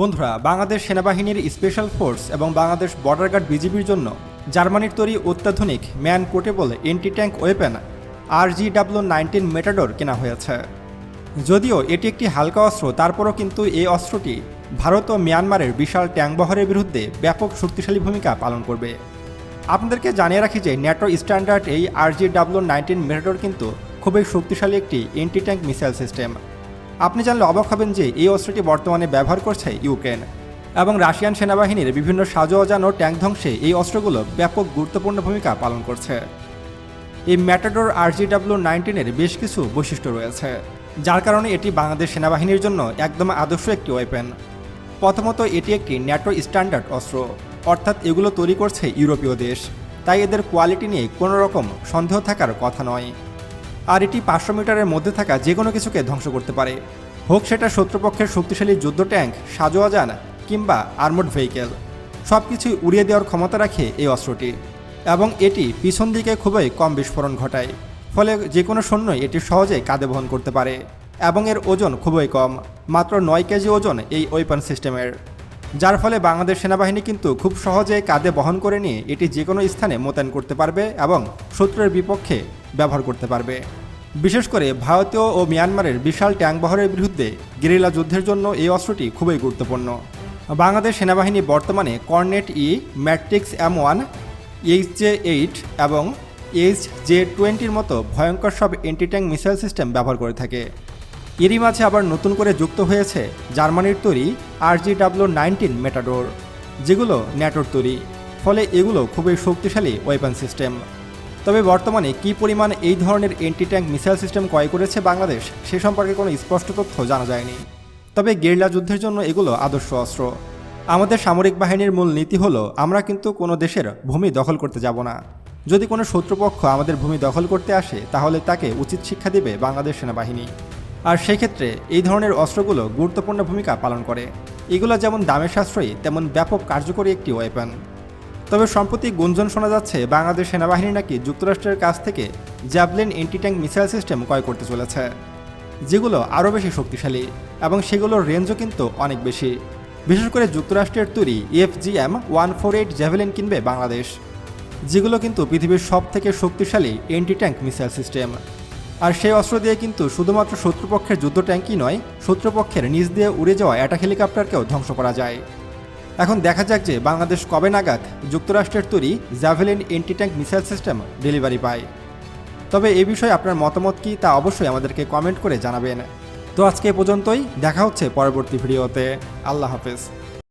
বন্ধুরা, বাংলাদেশ সেনাবাহিনীর special force এবং বাংলাদেশ বর্ডার গার্ড বিজিবির জন্য জার্মানির তৈরি অত্যাধুনিক man portable anti tank weapon RGW-19 Matador কেনা হয়েছে। যদিও এটি একটি হালকা অস্ত্র, তারপরও কিন্তু এই অস্ত্রটি ভারত ও মিয়ানমারের বিশাল ট্যাঙ্ক বহরের বিরুদ্ধে ব্যাপক শক্তিশালী ভূমিকা পালন করবে। আপনাদেরকে জানিয়ে রাখি যে ন্যাটো স্ট্যান্ডার্ড এই RGW-19 মেটাডোর কিন্তু খুবই শক্তিশালী একটি এন্টি ট্যাঙ্ক মিসাইল সিস্টেম। আপনি জানলে অবাক হবেন যে এই অস্ত্রটি বর্তমানে ব্যবহার করছে ইউক্রেন এবং রাশিয়ান সেনাবাহিনীর বিভিন্ন সাজোয়াজান ও ট্যাঙ্ক ধ্বংসে এই অস্ত্রগুলো ব্যাপক গুরুত্বপূর্ণ ভূমিকা পালন করছে। এই ম্যাটাডোর RGW-19 বেশ কিছু বৈশিষ্ট্য রয়েছে, যার কারণে এটি বাংলাদেশ সেনাবাহিনীর জন্য একদম আদর্শ একটি ওয়েপেন। প্রথমত, এটি একটি ন্যাটো স্ট্যান্ডার্ড অস্ত্র, অর্থাৎ এগুলো তৈরি করছে ইউরোপীয় দেশ, তাই এদের কোয়ালিটি নিয়ে কোনো রকম সন্দেহ থাকার কথা নয়। আর এটি 500 মিটারের মধ্যে থাকা যে কোনো কিছুকে ধ্বংস করতে পারে, হোক সেটা শত্রুপক্ষের শক্তিশালী যুদ্ধ ট্যাঙ্ক, সাজোয়াজান কিংবা আর্মড ভেহিকেল, সব কিছুই উড়িয়ে দেওয়ার ক্ষমতা রাখে এই অস্ত্রটি। এবং এটি পিছন দিকে খুবই কম বিস্ফোরণ ঘটায়, ফলে যে কোনো সৈন্যই এটি সহজেই কাঁধে বহন করতে পারে। এবং এর ওজন খুবই কম, মাত্র 9 কেজি ওজন এই ওয়েপন সিস্টেমের, যার ফলে বাংলাদেশ সেনাবাহিনী কিন্তু খুব সহজে কাঁধে বহন করে নিয়ে এটি যে কোনো স্থানে মোতায়েন করতে পারবে এবং শত্রুর বিপক্ষে ব্যবহার করতে পারবে। বিশেষ করে ভারতীয় ও মিয়ানমারের বিশাল ট্যাঙ্ক বহরের বিরুদ্ধে গেরিলা যুদ্ধের জন্য এই অস্ত্রটি খুবই গুরুত্বপূর্ণ। বাংলাদেশ সেনাবাহিনী বর্তমানে কর্নেট ম্যাট্রিক্স M1, HJ-8 এবং HJ-20 মতো ভয়ঙ্কর সব এন্টি ট্যাঙ্ক মিসাইল সিস্টেম ব্যবহার করে থাকে। এরই মাঝে আবার নতুন করে যুক্ত হয়েছে জার্মানির তৈরি RGW-19 মেটাডোর, যেগুলো ন্যাটোর তৈরি, ফলে এগুলো খুবই শক্তিশালী ওয়েপন সিস্টেম। তবে বর্তমানে কী পরিমাণ এই ধরনের এন্টি ট্যাঙ্ক মিসাইল সিস্টেম ক্রয় করেছে বাংলাদেশ, সে সম্পর্কে কোনো স্পষ্ট তথ্য জানা যায়নি। তবে গেরিলা যুদ্ধের জন্য এগুলো আদর্শ অস্ত্র। আমাদের সামরিক বাহিনীর মূল নীতি হলো, আমরা কিন্তু কোনো দেশের ভূমি দখল করতে যাব না। যদি কোনো শত্রুপক্ষ আমাদের ভূমি দখল করতে আসে, তাহলে তাকে উচিত শিক্ষা দেবে বাংলাদেশ সেনাবাহিনী। আর সেক্ষেত্রে এই ধরনের অস্ত্রগুলো গুরুত্বপূর্ণ ভূমিকা পালন করে। এগুলো যেমন দামে সাশ্রয়ী, তেমন ব্যাপক কার্যকরী একটি ওয়েপন। তবে সম্প্রতি গুঞ্জন শোনা যাচ্ছে বাংলাদেশ সেনাবাহিনী নাকি যুক্তরাষ্ট্রের কাছ থেকে javelin anti tank missile system ক্রয় করতে চলেছে, যেগুলো আরও বেশি শক্তিশালী এবং সেগুলোর রেঞ্জও কিন্তু অনেক বেশি। বিশেষ করে যুক্তরাষ্ট্রের তৈরি FGM-148 জ্যাভলিন কিনবে বাংলাদেশ, যেগুলো কিন্তু পৃথিবীর সব থেকে শক্তিশালী এন্টি ট্যাঙ্ক মিসাইল সিস্টেম। আর সেই অস্ত্র দিয়ে কিন্তু শুধুমাত্র শত্রুপক্ষের যুদ্ধ ট্যাঙ্কই নয়, শত্রুপক্ষের নিচ দিয়ে উড়ে যাওয়া অ্যাটাক হেলিকপ্টারকেও ধ্বংস করা যায়। এখন দেখা যাক যে বাংলাদেশ কবে নাগাদ যুক্তরাষ্ট্রের তৈরি javelin anti tank missile system delivery পায়। তবে এই বিষয়ে আপনার মতামত কী, তা অবশ্যই আমাদেরকে কমেন্ট করে জানাবেন। তো আজকে এ পর্যন্তই, দেখা হচ্ছে পরবর্তী ভিডিওতে। আল্লাহ হাফেজ।